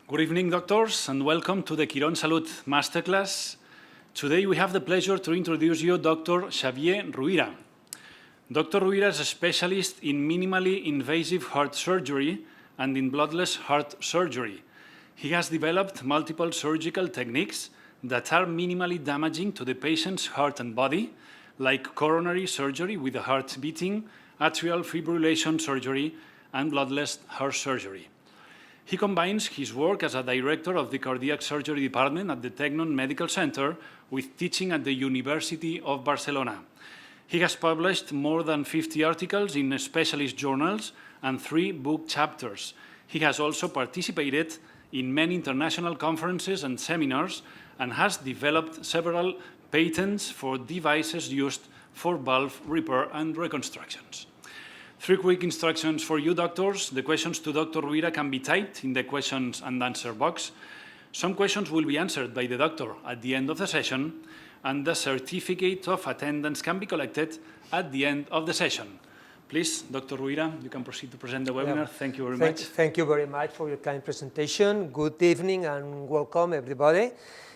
Good evening, doctors, and welcome to the Quirón Salud Masterclass. Today we have the pleasure to introduce you Dr. Xavier Ruyra. Dr. Ruyra is a specialist in minimally invasive heart surgery and in bloodless heart surgery. He has developed multiple surgical techniques that are minimally damaging to the patient's heart and body, like coronary surgery with the heart beating, atrial fibrillation surgery, and bloodless heart surgery. He combines his work as a director of the cardiac surgery department at the Tecnon Medical Center with teaching at the University of Barcelona. He has published more than 50 articles in specialist journals and 3 book chapters. He has also participated in many international conferences and seminars and has developed several patents for devices used for valve repair and reconstructions. 3 quick instructions for you, doctors. The questions to Dr. Ruyra can be typed in the questions and answer box. Some questions will be answered by the doctor at the end of the session, and the certificate of attendance can be collected at the end of the session. Please, Dr. Ruyra, you can proceed to present the webinar. Yeah. Thank you very much. Thank you very much for your kind presentation. Good evening and welcome, everybody.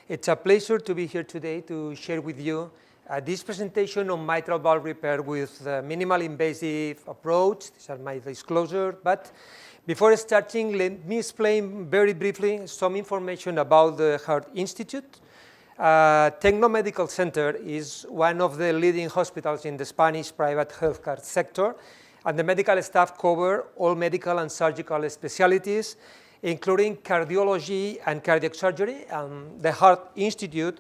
It's a pleasure to be here today to share with you this presentation on mitral valve repair with the minimal invasive approach. These are my disclosure. But before starting, let me explain very briefly some information about the Heart Institute. Tecno Medical Center is one of the leading hospitals in the Spanish private healthcare sector, and the medical staff cover all medical and surgical specialties, including cardiology and cardiac surgery. The Heart Institute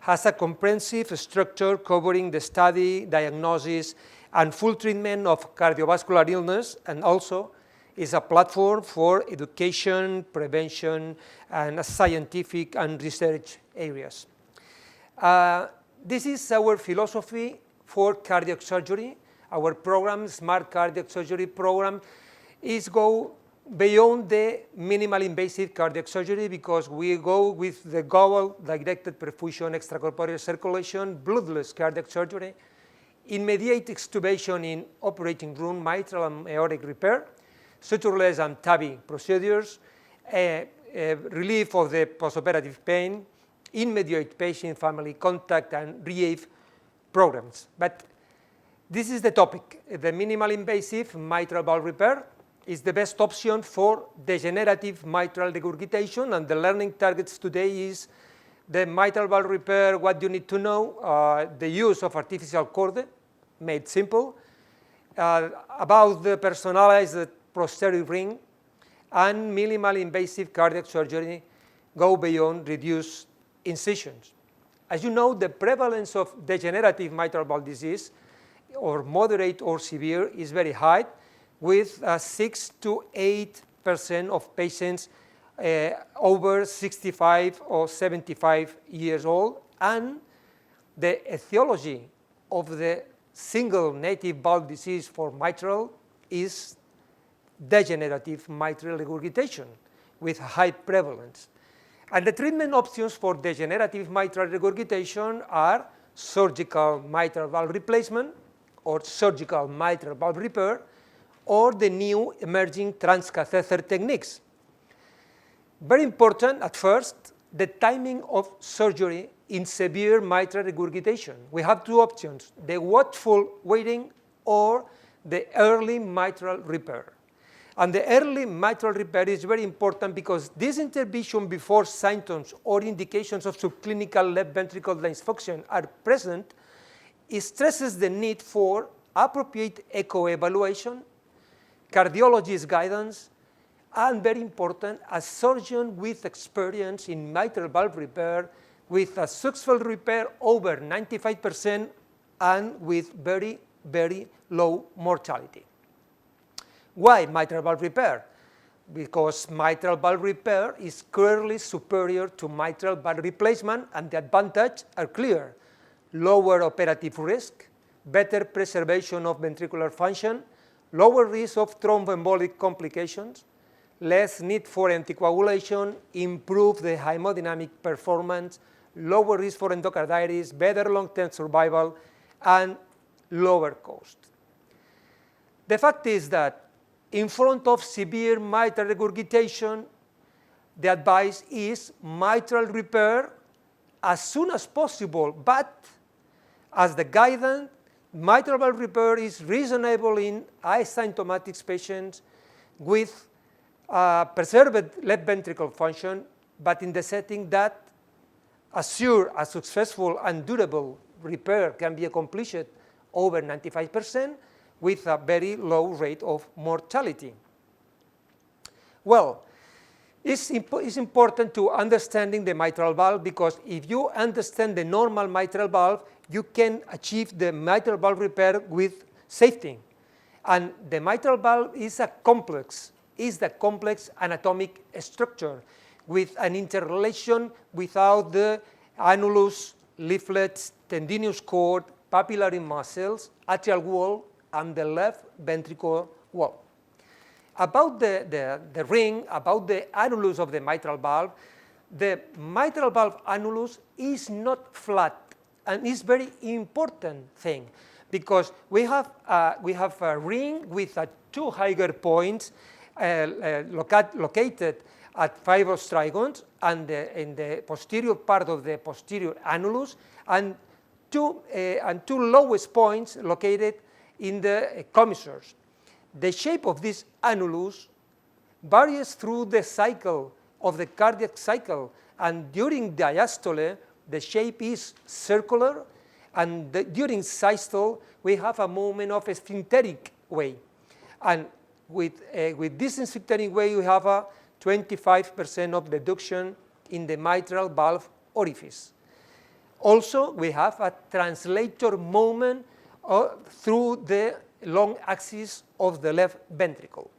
has a comprehensive structure covering the study, diagnosis, and full treatment of cardiovascular illness, and also is a platform for education, prevention, and scientific and research areas. This is our philosophy for cardiac surgery. Our program, Smart Cardiac Surgery program, is go beyond the minimal invasive cardiac surgery because we go with the goal-directed perfusion, extracorporeal circulation, bloodless cardiac surgery, immediate extubation in operating room, mitral and aortic repair, sutureless and TAVI procedures, relief of the postoperative pain, immediate patient family contact, and rehab programs. But this is the topic. The minimal invasive mitral valve repair is the best option for degenerative mitral regurgitation, and the learning targets today is the mitral valve repair, what you need to know, the use of artificial Chordae, made simple, about the personalized posterior ring, and minimal invasive cardiac surgery go beyond reduced incisions. As you know, the prevalence of degenerative mitral valve disease, or moderate or severe, is very high, with 6 to 8% of patients over 65 or 75 years old, and the etiology of the single native valve disease for mitral is degenerative mitral regurgitation with high prevalence. And the treatment options for degenerative mitral regurgitation are surgical mitral valve replacement or surgical mitral valve repair, or the new emerging transcatheter techniques. Very important at first, the timing of surgery in severe mitral regurgitation. We have 2 options, the watchful waiting or the early mitral repair. And the early mitral repair is very important because this intervention before symptoms or indications of subclinical left ventricle dysfunction are present, it stresses the need for appropriate echo evaluation, cardiologist guidance, and very important, a surgeon with experience in mitral valve repair with a successful repair over 95% and with very, very low mortality. Why mitral valve repair? Because mitral valve repair is clearly superior to mitral valve replacement, and the advantages are clear. Lower operative risk, better preservation of ventricular function, lower risk of thromboembolic complications, less need for anticoagulation, improve the hemodynamic performance, lower risk for endocarditis, better long-term survival, and lower cost. The fact is that in front of severe mitral regurgitation, the advice is mitral repair as soon as possible, but as the guidance, mitral valve repair is reasonable in asymptomatic patients with preserved left ventricle function, but in the setting that assure a successful and durable repair can be accomplished over 95% with a very low rate of mortality. Well, it's important to understanding the mitral valve, because if you understand the normal mitral valve, you can achieve the mitral valve repair with safety. And the mitral valve is the complex anatomic structure with an interrelation without the annulus, leaflets, tendinous cord, papillary muscles, atrial wall, and the left ventricle wall. About the ring, about the annulus of the mitral valve annulus is not flat, and it's very important thing, because we have a ring with two higher points located at fibrous trigons and in the posterior part of the posterior annulus, and two lowest points located in the commissures. The shape of this annulus varies through the cycle of the cardiac cycle, and during diastole, the shape is circular, and during systole, we have a movement of a sphincteric way. And with this sphincteric way, we have a 25% of reduction in the mitral valve orifice. Also, we have a translator movement through the long axis of the left ventricle.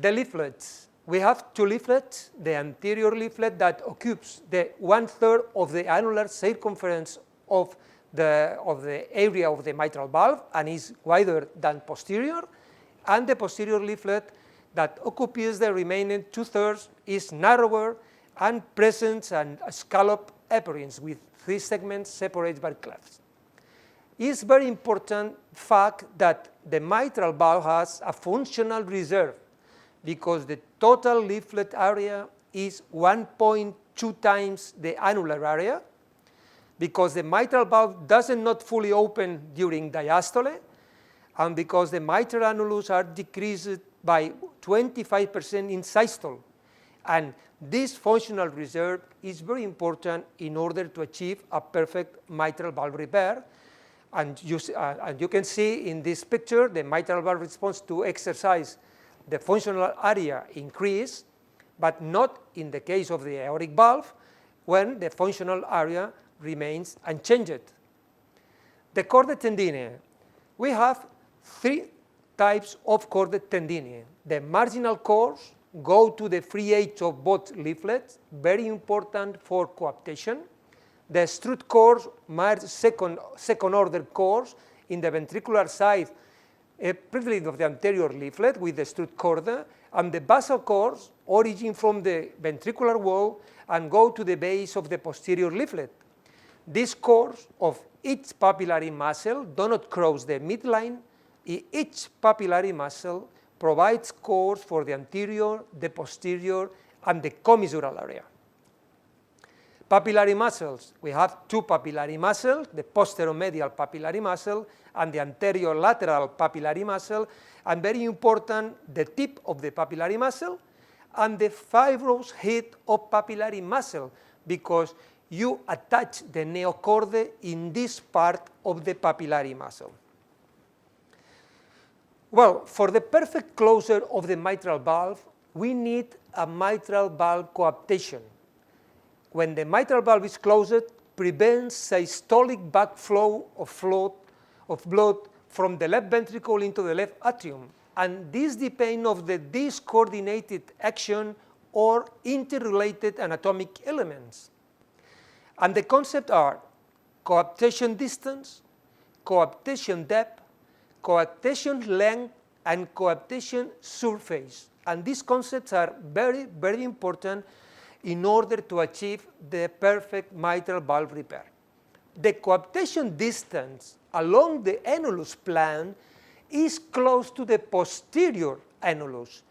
The leaflets. We have two leaflets, the anterior leaflet that occupies the 1/3 of the annular circumference of the area of the mitral valve and is wider than posterior, and the posterior leaflet that occupies the remaining 2/3 is narrower and presents a scallop appearance with 3 segments separated by clefts. It's very important fact that the mitral valve has a functional reserve, because the total leaflet area is 1.2 times the annular area, because the mitral valve does not fully open during diastole, and because the mitral annulus are decreased by 25% in systole. And this functional reserve is very important in order to achieve a perfect mitral valve repair. And you can see in this picture the mitral valve response to exercise, the functional area increase, but not in the case of the aortic valve, when the functional area remains unchanged. The Chordae Tendineae. We have 3 types of Chordae Tendineae. The marginal cores go to the free edge of both leaflets, very important for coaptation. The strut cores merge second order cores in the ventricular side, privilege of the anterior leaflet with the strut chorda, and the basal cores origin from the ventricular wall and go to the base of the posterior leaflet. These cores of each papillary muscle do not cross the midline. Each papillary muscle provides cores for the anterior, the posterior, and the commissural area. Papillary muscles. We have 2 papillary muscles, the posteromedial papillary muscle and the anterior lateral papillary muscle, and very important, the tip of the papillary muscle and the fibrous head of papillary muscle, because you attach the neochordae in this part of the papillary muscle. Well, for the perfect closure of the mitral valve, we need a mitral valve coaptation. When the mitral valve is closed, prevents systolic backflow of blood from the left ventricle into the left atrium, and this depends on the discoordinated action or interrelated anatomic elements. And the concepts are coaptation distance, coaptation depth, coaptation length, and coaptation surface. And these concepts are very, very important in order to achieve the perfect mitral valve repair. The coaptation distance along the annulus plan is close to the posterior annulus,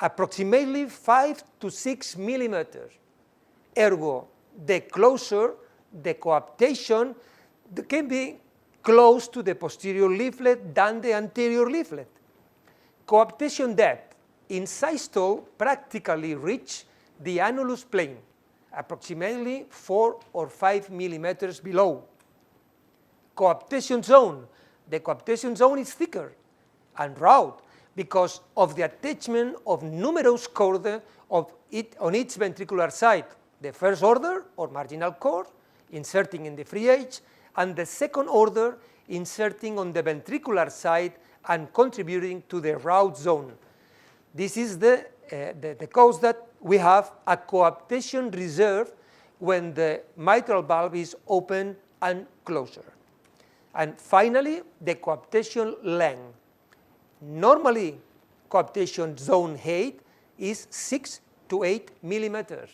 approximately 5 to 6 millimeters. Ergo, the closer the coaptation can be close to the posterior leaflet than the anterior leaflet. Coaptation depth in systole practically reach the annulus plane, approximately 4 or 5 millimeters below. Coaptation zone. The coaptation zone is thicker and round because of the attachment of numerous chordae on each ventricular side, the first order or marginal chord inserting in the free edge, and the second order inserting on the ventricular side and contributing to the route zone. This is the cause that we have a coaptation reserve when the mitral valve is open and closer. And finally, the coaptation length. Normally, coaptation zone height is 6 to 8 millimeters.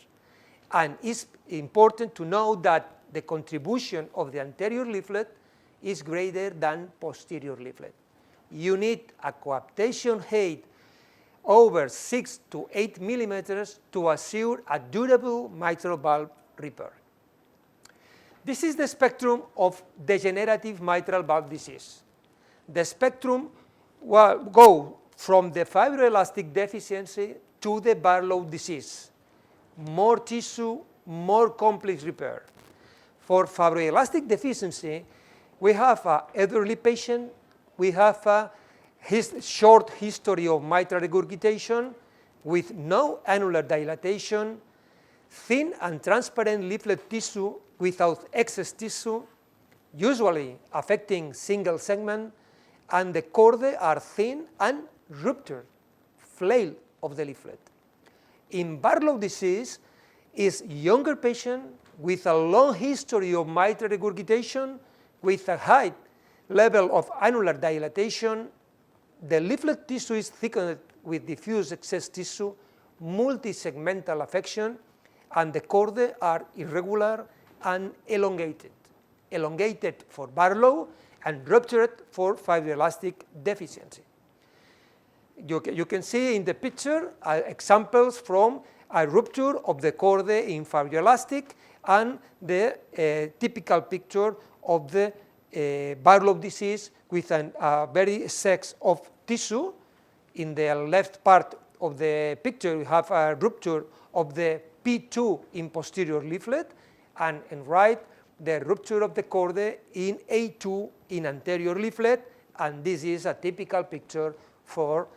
And it's important to know that the contribution of the anterior leaflet is greater than posterior leaflet. You need a coaptation height over 6 to 8 millimeters to assure a durable mitral valve repair. This is the spectrum of degenerative mitral valve disease. The spectrum will go from the fibroelastic deficiency to the Barlow disease. More tissue, more complex repair. For fibroelastic deficiency, we have an elderly patient, we have a short history of mitral regurgitation with no annular dilatation, thin and transparent leaflet tissue without excess tissue, usually affecting single segment, and the chordae are thin and ruptured, flail of the leaflet. In Barlow disease, is younger patient with a long history of mitral regurgitation, with a high level of annular dilatation. The leaflet tissue is thickened with diffuse excess tissue, multi-segmental affection, and the chordae are irregular and elongated. Elongated for Barlow and ruptured for fibroelastic deficiency. You can see in the picture examples from a rupture of the chordae in fibroelastic and the typical picture of the Barlow disease with a very sex of tissue. In the left part of the picture, we have a rupture of the P2 in posterior leaflet, and in right, the rupture of the chordae in A2 in anterior leaflet, and this is a typical picture for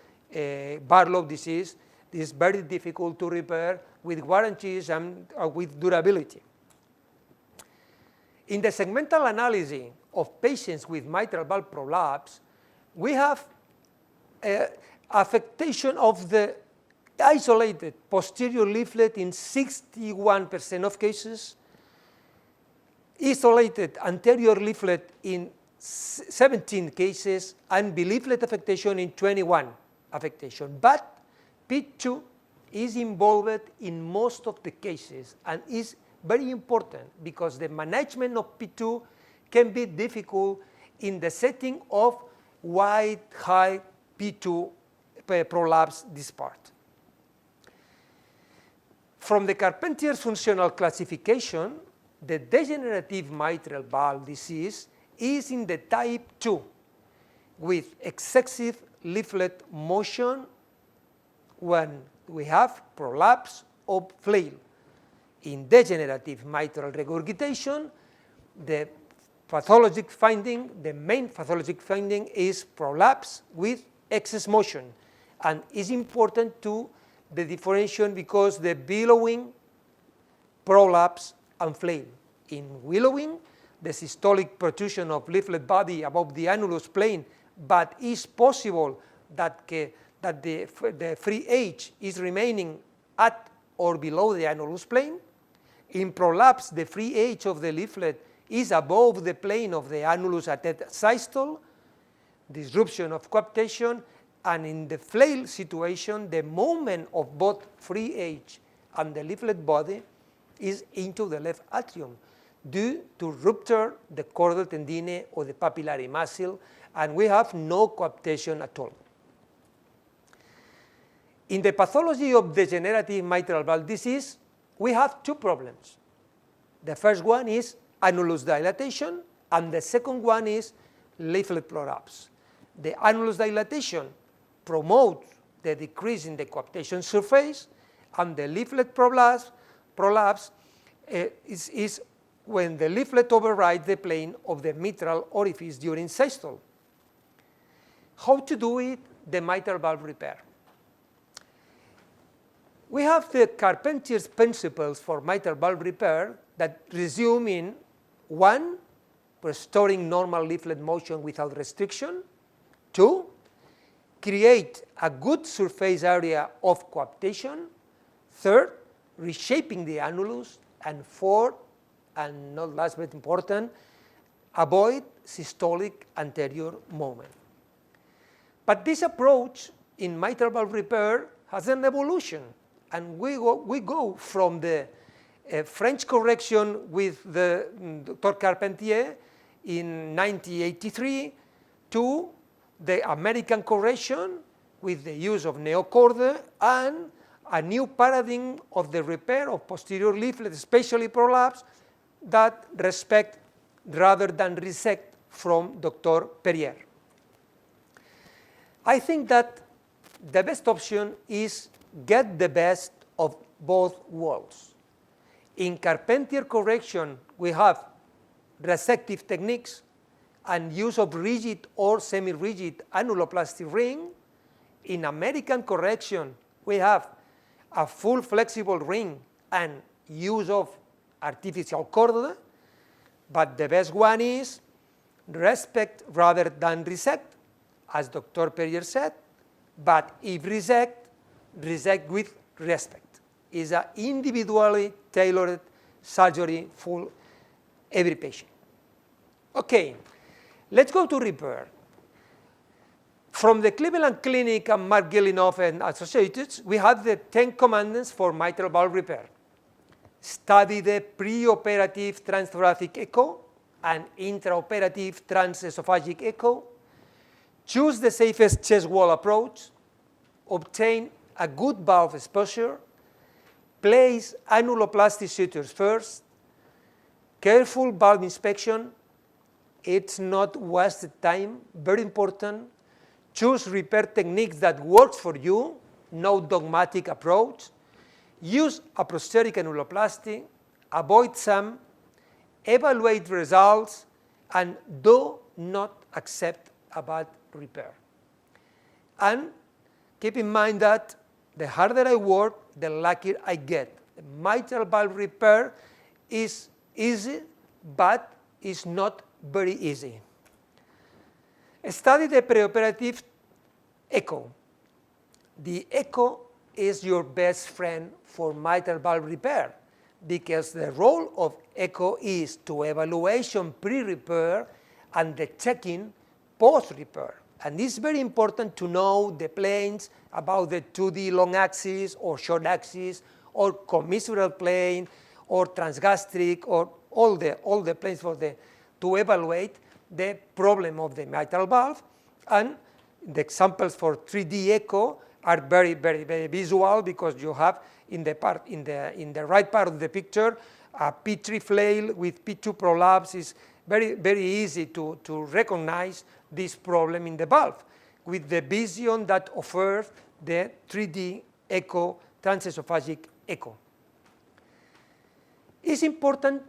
Barlow disease. This is very difficult to repair with guarantees and with durability. In the segmental analysis of patients with mitral valve prolapse, we have affectation of the isolated posterior leaflet in 61% of cases, isolated anterior leaflet in 17 cases, and bileaflet affectation in 21 affectation. But P2 is involved in most of the cases and is very important because the management of P2 can be difficult in the setting of wide, high P2 prolapse dispart. From the Carpentier's functional classification, the degenerative mitral valve disease is in the type 2 with excessive leaflet motion when we have prolapse or flail. In degenerative mitral regurgitation, the pathologic finding, the main pathologic finding is prolapse with excess motion, and is important to the differentiation because the billowing, prolapse, and flail. In willowing, the systolic protrusion of leaflet body above the annulus plane, but is possible that the free edge is remaining at or below the annulus plane. In prolapse, the free edge of the leaflet is above the plane of the annulus at systole, disruption of coaptation, and in the flail situation, the movement of both free edge and the leaflet body is into the left atrium due to rupture the Chordae Tendineae or the papillary muscle, and we have no coaptation at all. In the pathology of degenerative mitral valve disease, we have two problems. The first one is annulus dilatation, and the second one is leaflet prolapse. The annulus dilatation promotes the decrease in the coaptation surface, and the leaflet prolapse is when the leaflet overrides the plane of the mitral orifice during systole. How to do it? The mitral valve repair. We have the Carpenter's principles for mitral valve repair that resume in 1, restoring normal leaflet motion without restriction. 2, create a good surface area of coaptation. 3rd, reshaping the annulus. And 4th, and not last but important, avoid systolic anterior movement. But this approach in mitral valve repair has an evolution, and we go from the French correction with the Dr. Carpentier in 1983 to the American correction with the use of neo-Chordae and a new paradigm of the repair of posterior leaflet, especially prolapse, that respect rather than resect from Dr. Perrier. I think that the best option is get the best of both worlds. In Carpentier correction, we have resective techniques and use of rigid or semi-rigid annuloplasty ring. In American correction, we have a full flexible ring and use of artificial chordae, but the best one is respect rather than resect, as Dr. Perrier said, but if resect, resect with respect. It's an individually tailored surgery for every patient. Okay, let's go to repair. From the Cleveland Clinic and Mark Gilinoff and Associates, we have the 10 commandments for mitral valve repair. Study the pre-operative transthoracic echo and intraoperative transesophageal echo. Choose the safest chest wall approach. Obtain a good valve exposure. Place annuloplasty sutures first. Careful valve inspection. It's not wasted time, very important. Choose repair techniques that works for you, no dogmatic approach. Use a prosthetic annuloplasty, avoid some, evaluate results, and do not accept a bad repair. And keep in mind that the harder I work, the luckier I get. The mitral valve repair is easy, but it's not very easy. Study the preoperative echo. The echo is your best friend for mitral valve repair because the role of echo is to evaluation pre-repair and the checking post-repair. And it's very important to know the planes about the 2D long axis or short axis or commissural plane or transgastric or all the planes to evaluate the problem of the mitral valve. And the examples for 3D echo are very, very, very visual because you have in the right part of the picture a P3 flail with P2 prolapse. Is very, very easy to recognize this problem in the valve with the vision that offers the 3D echo, transesophageal echo. It's important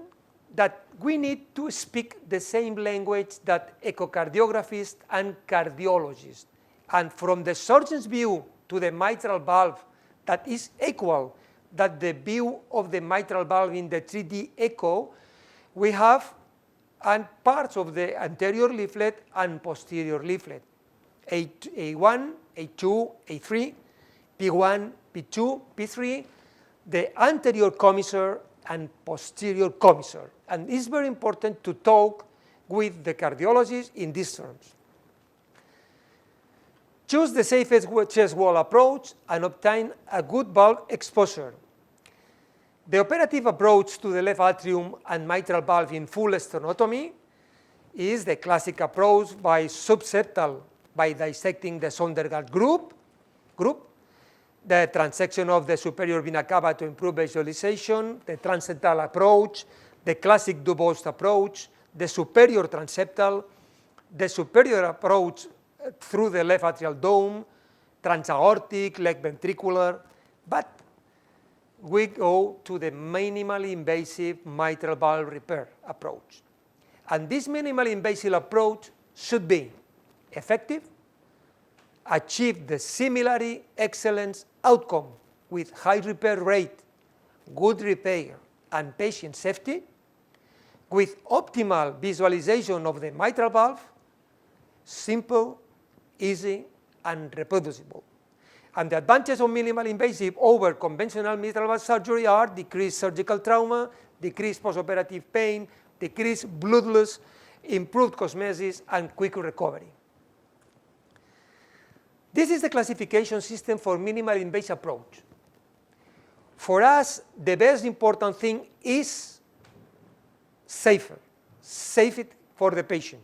that we need to speak the same language that echocardiographists and cardiologists. And from the surgeon's view to the mitral valve, that is equal that the view of the mitral valve in the 3D echo, we have parts of the anterior leaflet and posterior leaflet, A1, A2, A3, P1, P2, P3, the anterior commissure and posterior commissure. And it's very important to talk with the cardiologist in these terms. Choose the safest chest wall approach and obtain a good valve exposure. The operative approach to the left atrium and mitral valve in full sternotomy is the classic approach by subseptal by dissecting the Sondergaard group. the transection of the superior vena cava to improve visualization, the transeptal approach, the classic Dubost approach, the superior transeptal, the superior approach through the left atrial dome, transaortic, left ventricular, but we go to the minimally invasive mitral valve repair approach. And this minimally invasive approach should be effective, achieve the similarly excellent outcome with high repair rate, good repair, and patient safety, with optimal visualization of the mitral valve, simple, easy, and reproducible. And the advantages of minimally invasive over conventional mitral valve surgery are decreased surgical trauma, decreased postoperative pain, decreased blood loss, improved cosmesis, and quick recovery. This is the classification system for minimally invasive approach. For us, the best important thing is safe for the patient.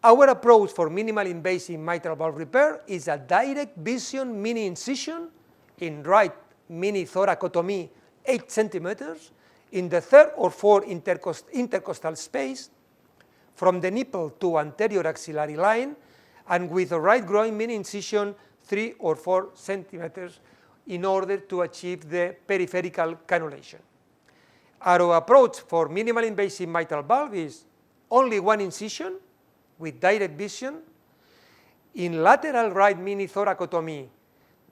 Our approach for minimally invasive mitral valve repair is a direct vision mini incision in right mini thoracotomy 8 centimeters in the third or fourth intercostal space from the nipple to anterior axillary line, and with a right groin mini incision 3 or 4 centimeters in order to achieve the peripheral cannulation. Our approach for minimally invasive mitral valve is only one incision with direct vision in lateral right mini thoracotomy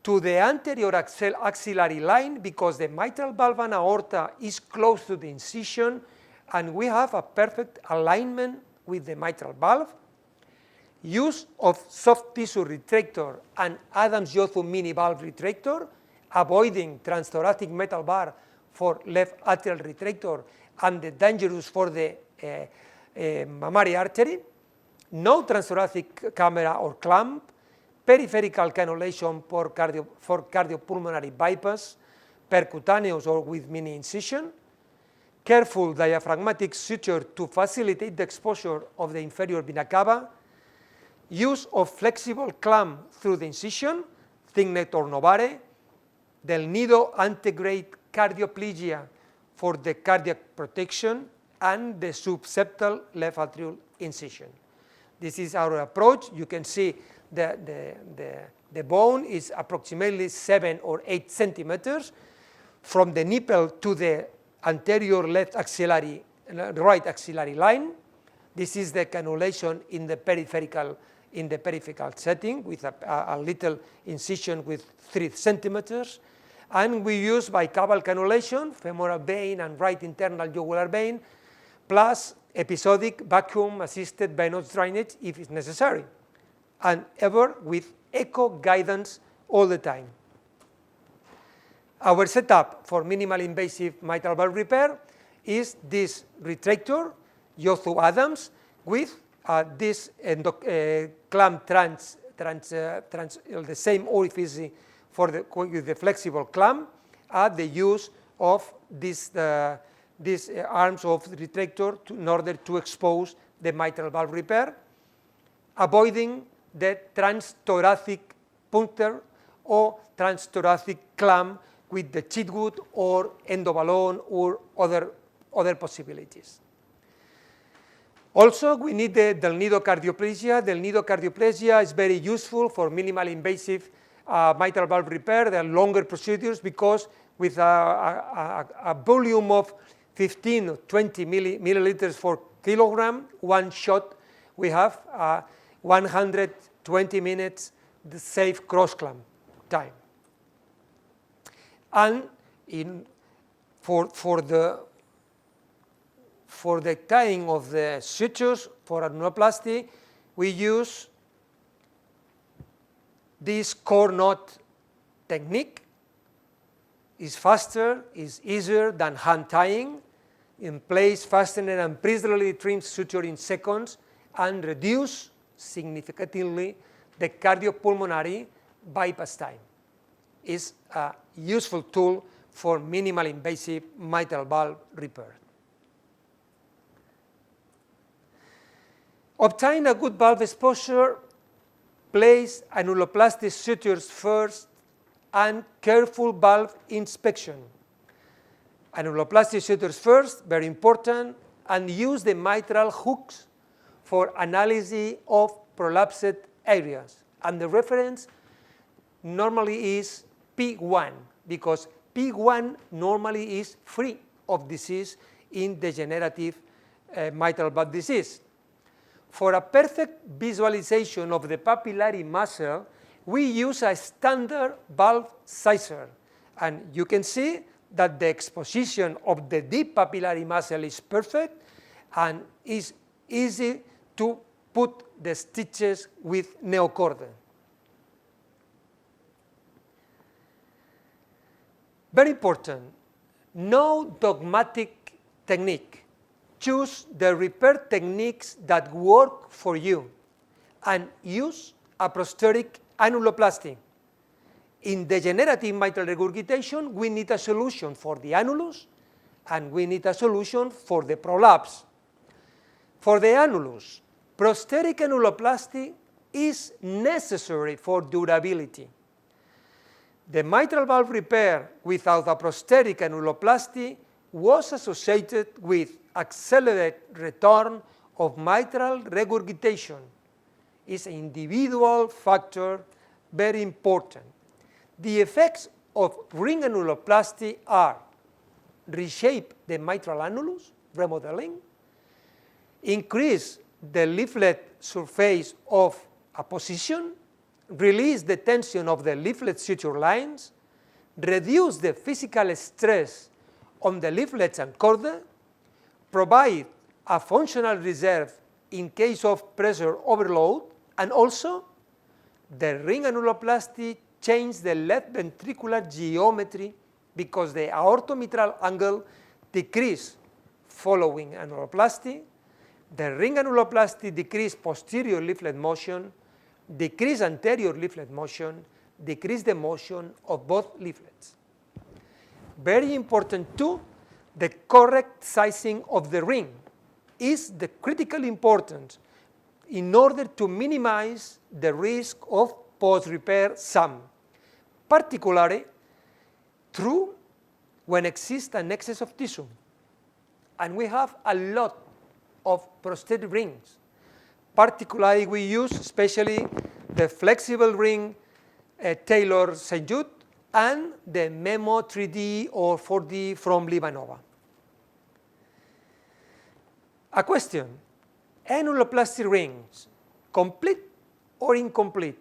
to the anterior axillary line, because the mitral valve and aorta is close to the incision and we have a perfect alignment with the mitral valve. Use of soft tissue retractor and Adams-Yotham mini valve retractor, avoiding transthoracic metal bar for left atrial retractor and the dangerous for the mammary artery. No transthoracic camera or clamp, peripheral cannulation for cardiopulmonary bypass, percutaneous or with mini incision, careful diaphragmatic suture to facilitate the exposure of the inferior vena cava, use of flexible clamp through the incision, Thignet or Novare, del nido antegrade cardioplegia for the cardiac protection, and the subseptal left atrial incision. This is our approach. You can see the bone is approximately 7 or 8 centimeters from the nipple to the anterior left axillary, right axillary line. This is the cannulation in the peripheral setting with a little incision with 3 centimeters. And we use bicaval cannulation, femoral vein and right internal jugular vein, plus episodic vacuum-assisted venous drainage if it's necessary, and ever with echo guidance all the time. Our setup for minimally invasive mitral valve repair is this retractor, Yotham Adams, with this clamp the same orifice with the flexible clamp, the use of these arms of the retractor in order to expose the mitral valve repair, avoiding the transthoracic puncture or transthoracic clamp with the Chitwood or endoballoon or other possibilities. Also, we need the del nido cardioplegia. Del nido cardioplegia is very useful for minimally invasive mitral valve repair. They are longer procedures because with a volume of 15 or 20 milliliters per kilogram, one shot, we have 120 minutes the safe cross clamp time. And for the tying of the sutures for annuloplasty, we use this core knot technique. Is faster, is easier than hand tying, in place fastener and preserally trimmed suture in seconds, and reduce significantly the cardiopulmonary bypass time. Is a useful tool for minimally invasive mitral valve repair. Obtain a good valve exposure, place annuloplasty sutures first and careful valve inspection. Annuloplasty sutures first, very important, and use the mitral hooks for analysis of prolapsed areas. And the reference normally is P1, because P1 normally is free of disease in degenerative mitral valve disease. For a perfect visualization of the papillary muscle, we use a standard valve sizer. And you can see that the exposition of the deep papillary muscle is perfect and is easy to put the stitches with neochordae. Very important, no dogmatic technique. Choose the repair techniques that work for you and use a prosthetic annuloplasty. In degenerative mitral regurgitation, we need a solution for the annulus and we need a solution for the prolapse. For the annulus, prosthetic annuloplasty is necessary for durability. The mitral valve repair without a prosthetic annuloplasty was associated with accelerated return of mitral regurgitation. It's an individual factor, very important. The effects of Ringanuloplasty are reshape the mitral annulus, remodeling, increase the leaflet surface of apposition, release the tension of the leaflet suture lines, reduce the physical stress on the leaflets and chordae, provide a functional reserve in case of pressure overload, and also the Ringanuloplasty changed the left ventricular geometry because the aortomitral angle decreased following annuloplasty. The Ringanuloplasty decreased posterior leaflet motion, decreased anterior leaflet motion, decreased the motion of both leaflets. Very important too, the correct sizing of the ring is the critical importance in order to minimize the risk of post-repair SAM, particularly true when exists an excess of tissue. And we have a lot of prosthetic rings. Particularly, we use especially the flexible ring Taylor St. Jude and the Memo 3D or 4D from Livanova. A question, annuloplasty rings, complete or incomplete?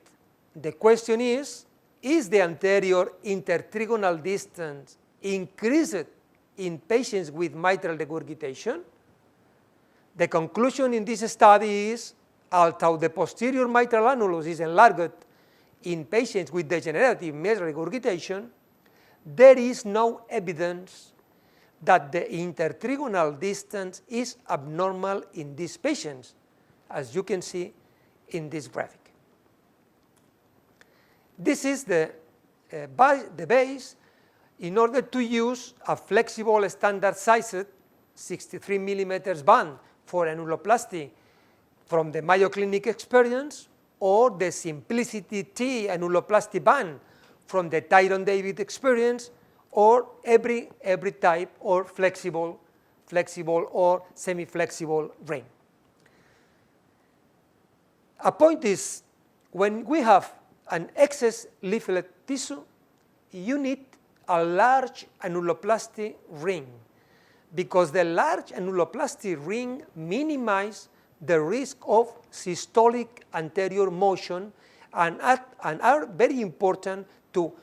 The question is the anterior intertrigonal distance increased in patients with mitral regurgitation? The conclusion in this study is, although the posterior mitral annulus is enlarged in patients with degenerative mitral regurgitation, there is no evidence that the intertrigonal distance is abnormal in these patients, as you can see in this graphic. This is the base in order to use a flexible standard sized 63 millimeters band for annuloplasty from the Mayo Clinic experience, or the Simplicity T annuloplasty band from the Tyrone David experience, or every type or flexible or semi-flexible ring. A point is, when we have an excess leaflet tissue, you need a large annuloplasty ring, because the large annuloplasty ring minimizes the risk of systolic anterior motion and are very important to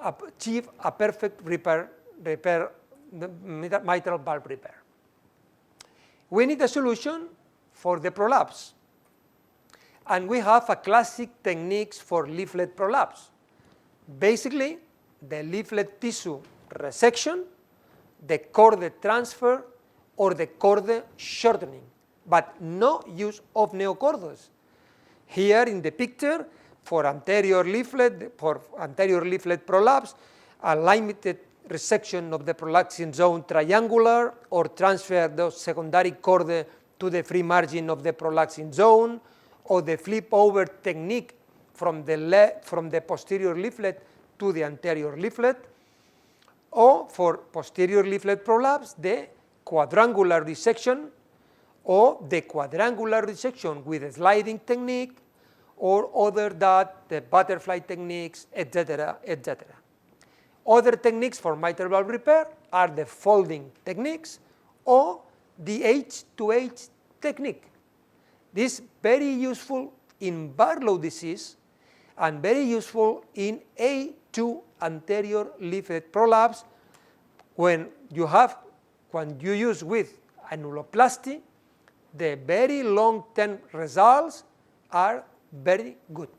achieve a perfect mitral valve repair. We need a solution for the prolapse, and we have a classic techniques for leaflet prolapse. Basically, the leaflet tissue resection, the chordae transfer, or the chordae shortening, but no use of neochordaes. Here in the picture, for anterior leaflet prolapse, a limited resection of the prolapsing zone triangular, or transfer the secondary chordae to the free margin of the prolapsing zone, or the flip over technique from the posterior leaflet to the anterior leaflet, or for posterior leaflet prolapse, the quadrangular resection, or the quadrangular resection with a sliding technique, or other that the butterfly techniques, etc., etc. Other techniques for mitral valve repair are the folding techniques or the H-to-H technique. This is very useful in Barlow disease and very useful in A2 anterior leaflet prolapse when you use with annuloplasty. The very long-term results are very good.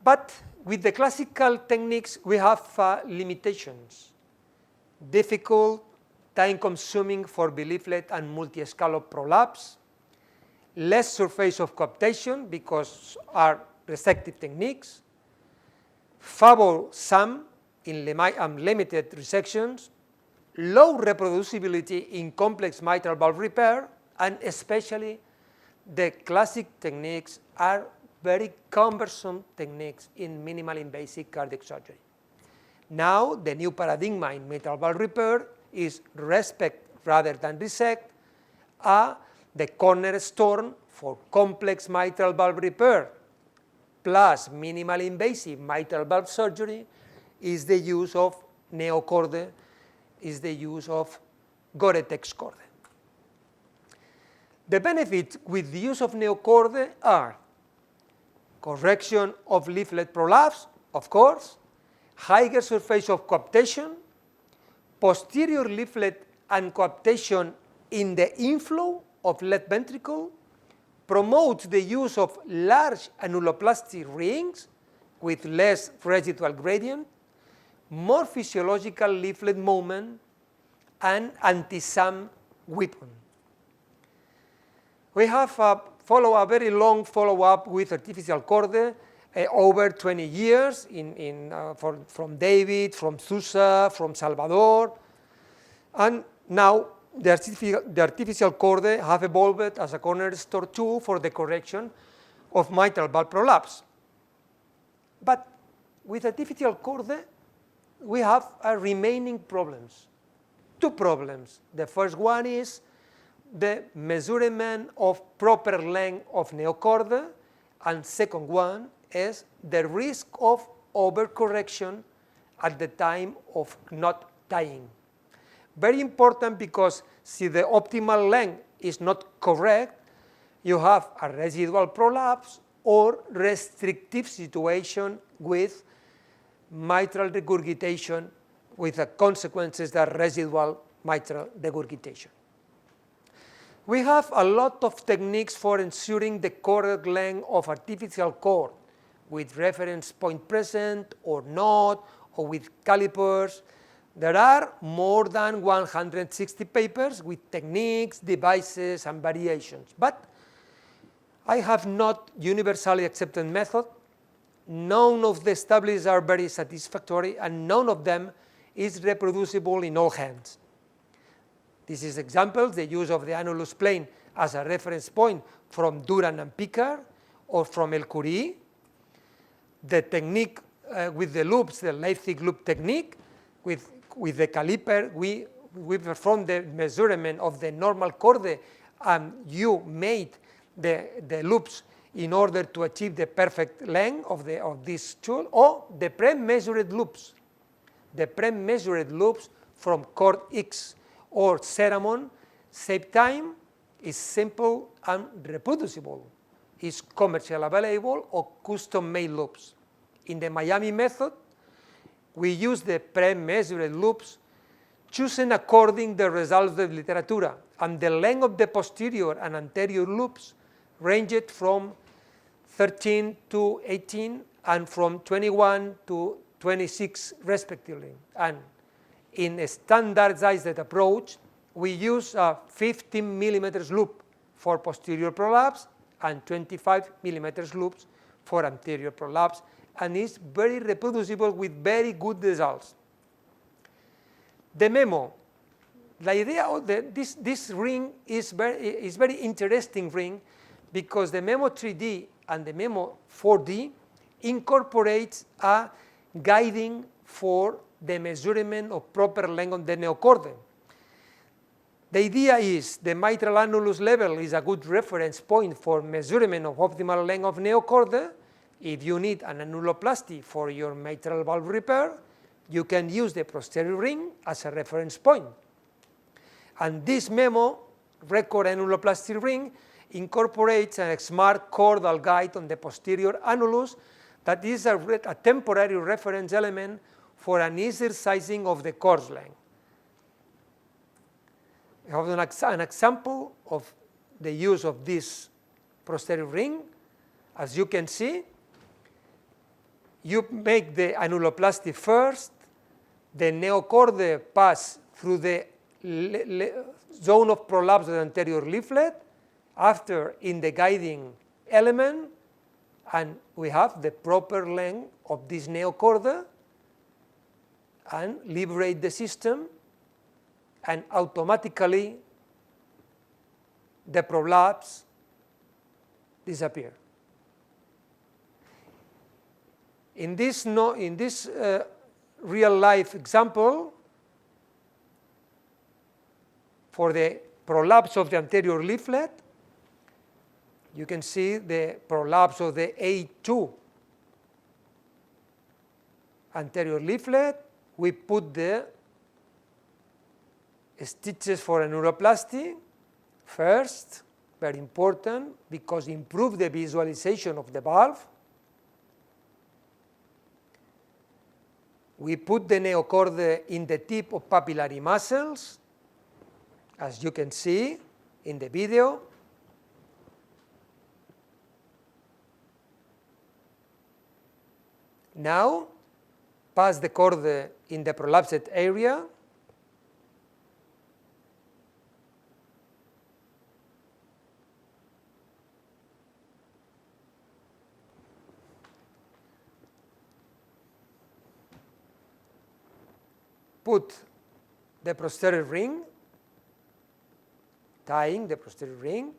But with the classical techniques, we have limitations. Difficult, time-consuming for bileaflet and multi-scallop prolapse, less surface of coaptation because are resective techniques, favor-some in limited resections, low reproducibility in complex mitral valve repair, and especially the classic techniques are very cumbersome techniques in minimal invasive cardiac surgery. Now, the new paradigm in mitral valve repair is respect rather than resect. The cornerstone for complex mitral valve repair plus minimal invasive mitral valve surgery is the use of neochordae, is the use of Gore-Tex Chordae. The benefits with the use of neochordae are correction of leaflet prolapse, of course, higher surface of coaptation, posterior leaflet and coaptation in the inflow of left ventricle, promotes the use of large annuloplasty rings with less residual gradient, more physiological leaflet movement, and anti-SAM weapon. We have a very long follow-up with artificial chordae, over 20 years from David, from Sousa, from Salvador, and now the artificial chordae have evolved as a cornerstone tool for the correction of mitral valve prolapse. But with artificial chordae, we have remaining problems, two problems. The first one is the measurement of proper length of neochordae, and second one is the risk of overcorrection at the time of not tying. Very important because si the optimal length is not correct, you have a residual prolapse or restrictive situation with mitral regurgitation with the consequences that residual mitral regurgitation. We have a lot of techniques for ensuring the correct length of artificial cord with reference point present or not, or with calipers. There are more than 160 papers with techniques, devices, and variations. But I have not universally accepted method. None of the established are very satisfactory, and none of them is reproducible in all hands. This is examples, the use of the Annulus plane as a reference point from Duran and Picard, or from El Curie. The technique with the loops, the Leipzig loop technique, with the caliper, we perform the measurement of the normal chordae, and you made the loops in order to achieve the perfect length of this tool, or the pre-measured loops. The pre-measured loops from Chord X or Ceramon save time, is simple and reproducible, is commercially available, or custom-made loops. In the Miami method, we use the pre-measured loops chosen according the results of the literature, and the length of the posterior and anterior loops ranged from 13 to 18 and from 21 to 26 respectively. And in a standardized approach, we use a 15 millimeters loop for posterior prolapse and 25 millimeters loops for anterior prolapse, and is very reproducible with very good results. The memo, the idea of this ring is very interesting ring, because the memo 3D and the memo 4D incorporates a guiding for the measurement of proper length of the neochordae. The idea is the mitral annulus level is a good reference point for measurement of optimal length of neochordae. If you need an annuloplasty for your mitral valve repair, you can use the posterior ring as a reference point. And this memo record annuloplasty ring incorporates a smart chordal guide on the posterior annulus that is a temporary reference element for an easier sizing of the chord length. I have an example of the use of this posterior ring. As you can see, you make the annuloplasty first, the neochordae pass through the zone of prolapse of the anterior leaflet, after in the guiding element, and we have the proper length of this neochordae, and liberate the system, and automatically the prolapse disappear. In this real life example, for the prolapse of the anterior leaflet, you can see the prolapse of the A2 anterior leaflet. We put the stitches for annuloplasty first, very important because improve the visualization of the valve. We put the neochordae in the tip of papillary muscles, as you can see in the video. Now, pass the chordae in the prolapsed area. Put the posterior ring, tying the posterior ring.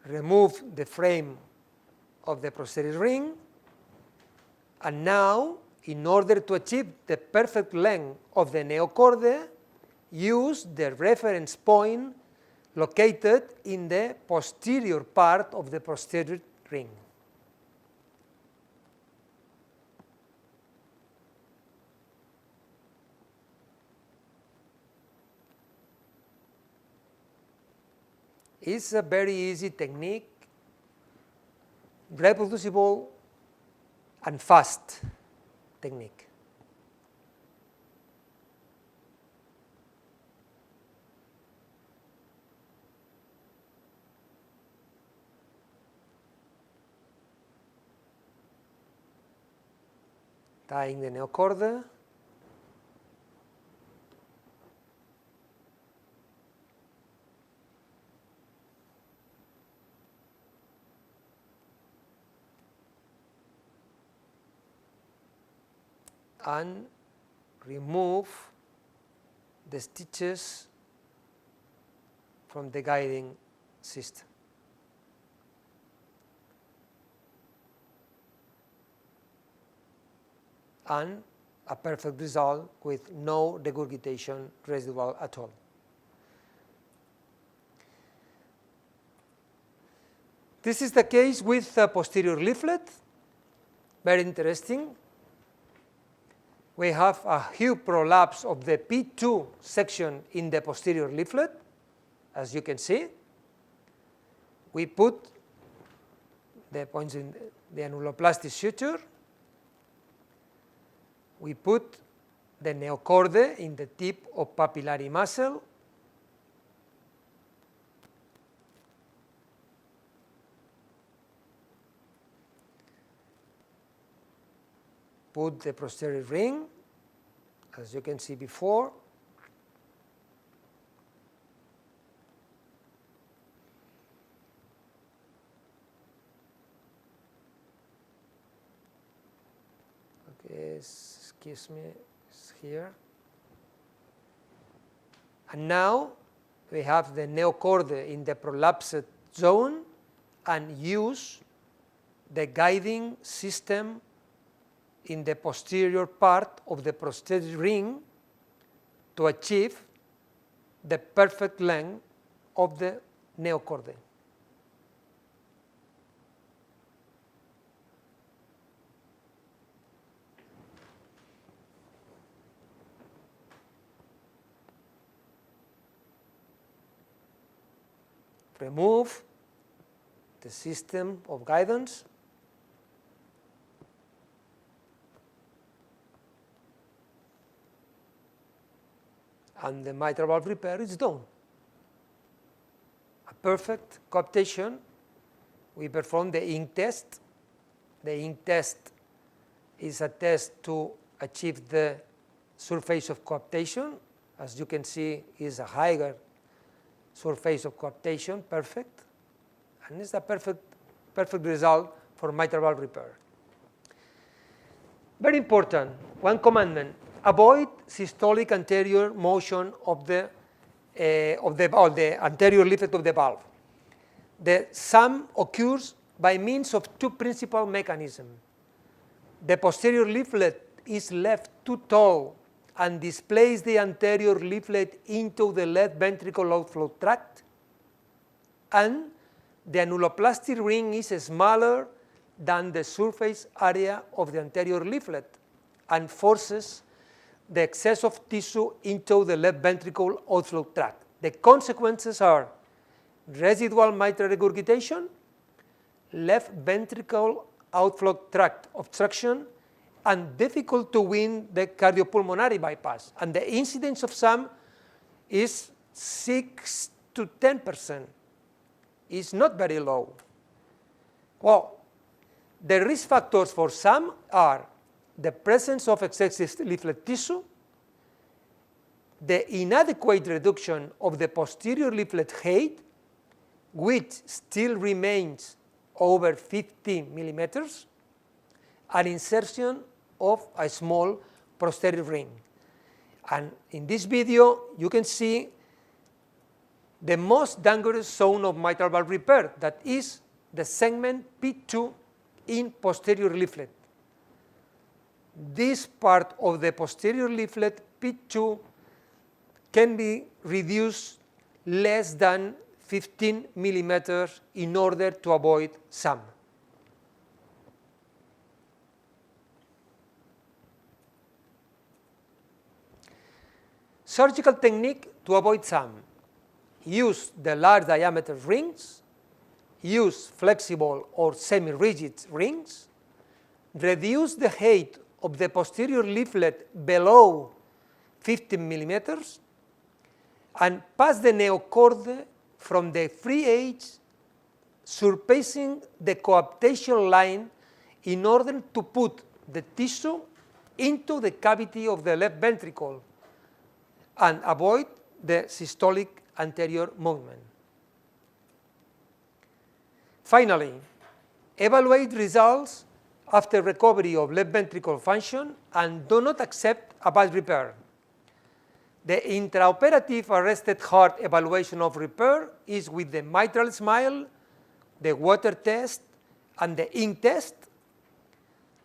Remove the frame of the posterior ring, and now, in order to achieve the perfect length of the neochordae, use the reference point located in the posterior part of the posterior ring. It's a very easy technique, reproducible and fast technique. Tying the neochordae. And remove the stitches from the guiding system. And a perfect result with no regurgitation residual at all. This is the case with a posterior leaflet, very interesting. We have a huge prolapse of the P2 section in the posterior leaflet, as you can see. We put the points in the annuloplasty suture. We put the neochordae in the tip of papillary muscle. Put the posterior ring, as you can see before. Okay, excuse me, it's here. And now we have the neochordae in the prolapsed zone and use the guiding system in the posterior part of the prosthetic ring to achieve the perfect length of the neochordae. Remove the system of guidance. And the mitral valve repair is done. A perfect coaptation. We perform the ink test. The ink test is a test to achieve the surface of coaptation. As you can see, is a higher surface of coaptation, perfect. And it's a perfect result for mitral valve repair. Very important, one commandment: avoid systolic anterior motion of the anterior leaflet of the valve. The SAM occurs by means of two principal mechanisms. The posterior leaflet is left too tall and displays the anterior leaflet into the left ventricle outflow tract, and the annuloplasty ring is smaller than the surface area of the anterior leaflet and forces the excess of tissue into the left ventricle outflow tract. The consequences are residual mitral regurgitation, left ventricle outflow tract obstruction, and difficult to win the cardiopulmonary bypass. And the incidence of SAM is 6 to 10%. It's not very low. Well, the risk factors for SAM are the presence of excess leaflet tissue, the inadequate reduction of the posterior leaflet height, which still remains over 50 millimeters, and insertion of a small posterior ring. And in this video, you can see the most dangerous zone of mitral valve repair, that is the segment P2 in posterior leaflet. This part of the posterior leaflet, P2, can be reduced less than 15 millimeters in order to avoid SAM. Surgical technique to avoid SAM: use the large diameter rings, use flexible or semi-rigid rings, reduce the height of the posterior leaflet below 15 millimeters, and pass the neochordae from the free edge surpassing the coaptation line in order to put the tissue into the cavity of the left ventricle and avoid the systolic anterior movement. Finally, evaluate results after recovery of left ventricle function and do not accept a bad repair. The intraoperative arrested heart evaluation of repair is with the mitral smile, the water test, and the ink test.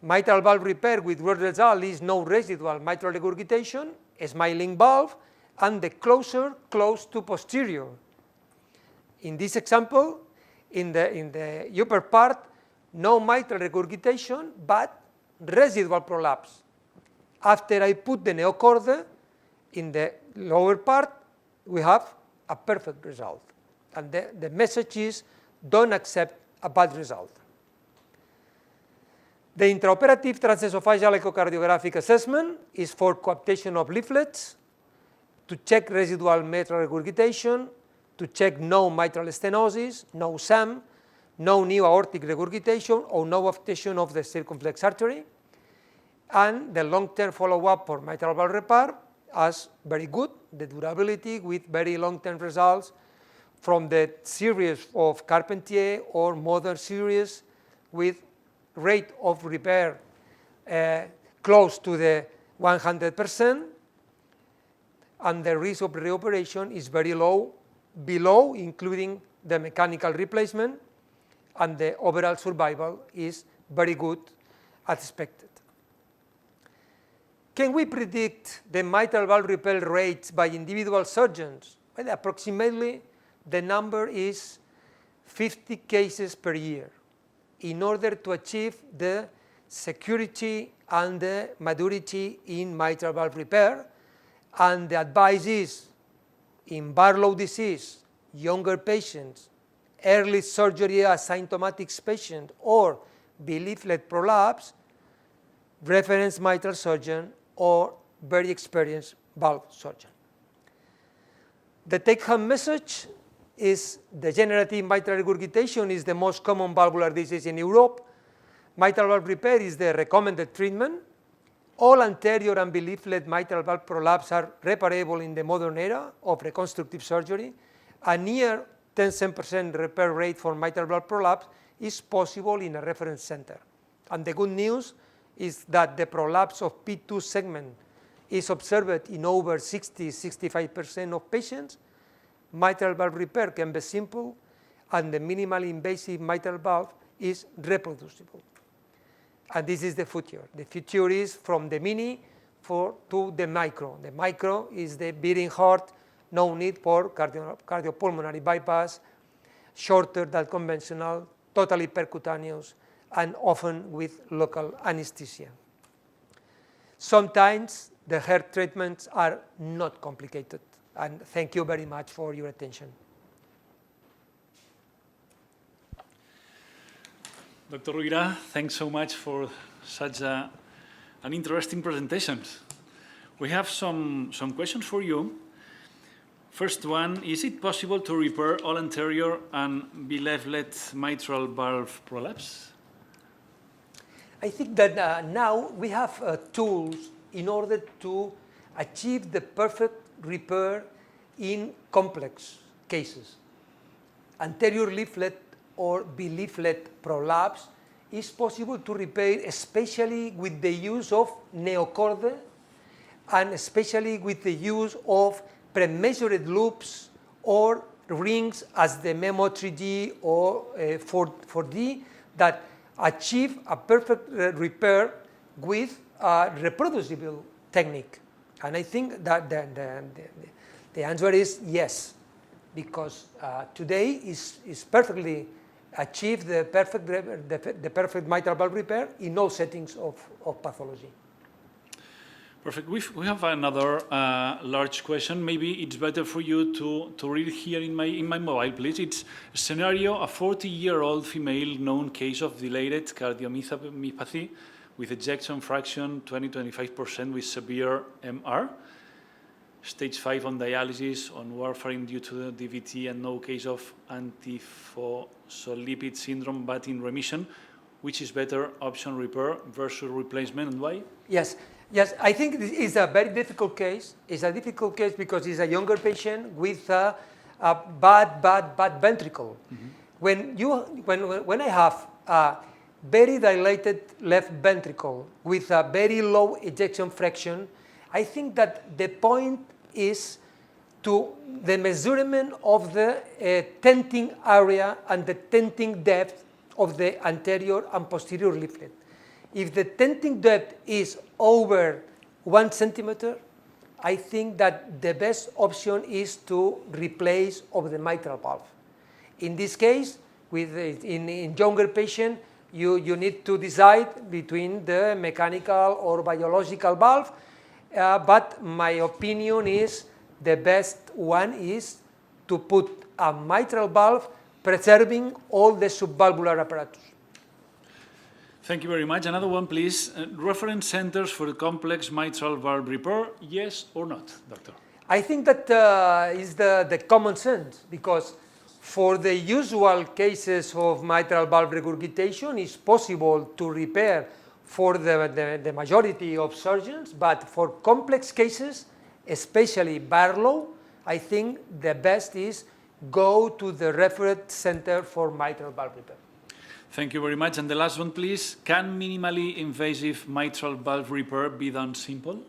Mitral valve repair with good result is no residual mitral regurgitation, a smiling valve, and the closure close to posterior. In this example, in the upper part, no mitral regurgitation, but residual prolapse. After I put the neochordae in the lower part, we have a perfect result. And the message is, don't accept a bad result. The intraoperative transesophageal echocardiographic assessment is for coaptation of leaflets, to check residual mitral regurgitation, to check no mitral stenosis, no SAM, no new aortic regurgitation, or no obstruction of the circumflex artery. And the long-term follow-up for mitral valve repair is very good, the durability with very long-term results from the series of Carpentier or modern series with rate of repair close to the 100%, and the risk of reoperation is very low, below including the mechanical replacement, and the overall survival is very good as expected. Can we predict the mitral valve repair rates by individual surgeons? Well, approximately the number is 50 cases per year in order to achieve the security and the maturity in mitral valve repair. And the advice is, in Barlow disease, younger patients, early surgery asymptomatic patients, or belief-led prolapse, reference mitral surgeon or very experienced valve surgeon. The take-home message is the generative mitral regurgitation is the most common valvular disease in Europe. Mitral valve repair is the recommended treatment. All anterior and belief-led mitral valve prolapse are reparable in the modern era of reconstructive surgery. A near 10% repair rate for mitral valve prolapse is possible in a reference center. And the good news is that the prolapse of P2 segment is observed in over 60–65% of patients. Mitral valve repair can be simple, and the minimally invasive mitral valve is reproducible. And this is the future. The future is from the mini to the micro. The micro is the beating heart, no need for cardiopulmonary bypass, shorter than conventional, totally percutaneous, and often with local anesthesia. Sometimes the heart treatments are not complicated. And thank you very much for your attention. Dr. Ruyra, thanks so much for such an interesting presentation. We have some questions for you. First one, is it possible to repair all anterior and belief-led mitral valve prolapse? I think that now we have tools in order to achieve the perfect repair in complex cases. Anterior leaflet or belief-led prolapse is possible to repair, especially with the use of neochordae and especially with the use of pre-measured loops or rings as the Memo 3D or 4D that achieve a perfect repair with a reproducible technique. And I think that the answer is yes, because today is perfectly achieved the perfect mitral valve repair in all settings of pathology. Perfect. We have another large question. Maybe it's better for you to read here in my mobile, please. It's a scenario: a 40-year-old female known case of dilated cardiomyopathy with ejection fraction 20–25% with severe MR, stage 5 on dialysis, on warfarin due to the DVT, and no case of antiphospholipid syndrome, but in remission. Which is better option, repair versus replacement, and why? Yes, I think this is a very difficult case. It's a difficult case because it's a younger patient with a bad ventricle. Mm-hmm. When I have a very dilated left ventricle with a very low ejection fraction, I think that the point is to the measurement of the tenting area and the tenting depth of the anterior and posterior leaflet. If the tenting depth is over 1 centimeter, I think that the best option is to replace of the mitral valve. In this case, in younger patient, you need to decide between the mechanical or biological valve, but my opinion is the best one is to put a mitral valve preserving all the subvalvular apparatus. Thank you very much. Another one, please. Reference centers for complex mitral valve repair, yes or not, doctor? I think that is the common sense, because for the usual cases of mitral valve regurgitation, it's possible to repair for the majority of surgeons, but for complex cases, especially Barlow, I think the best is go to the reference center for mitral valve repair. Thank you very much. And the last one, please. Can minimally invasive mitral valve repair be done simple?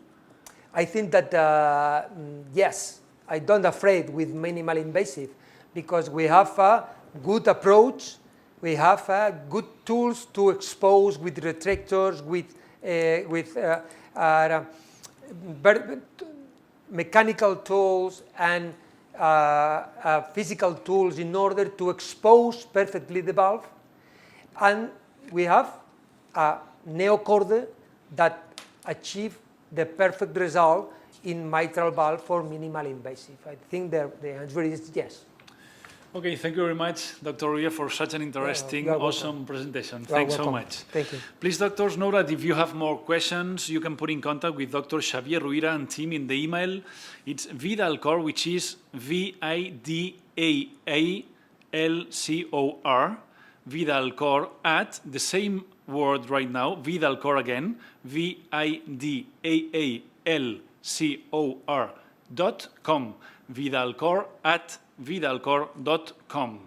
I think that, yes, I don't afraid with minimal invasive because we have a good approach, we have good tools to expose with retractors, with mechanical tools and physical tools in order to expose perfectly the valve. And we have a neochordae that achieve the perfect result in mitral valve for minimal invasive. I think the answer is yes. Okay, thank you very much, Dr. Ruyra, for such an interesting, awesome presentation. Thanks so much. Thank you. Please, doctors, know that if you have more questions, you can put in contact with Dr. Xavier Ruyra and team in the email. It's vidalcor, which is VIDAALCOR, vidalcor at the same word right now, vidalcor again, VIDAALCOR.com, vidalcor@vidalcor.com.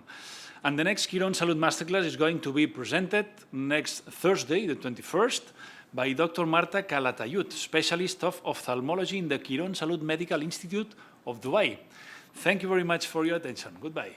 And the next Quirón Salud Masterclass is going to be presented next Thursday, the 21st, by Dr. Marta Calatayud, specialist of ophthalmology in the Quirón Salud Medical Institute of Dubai. Thank you very much for your attention. Goodbye.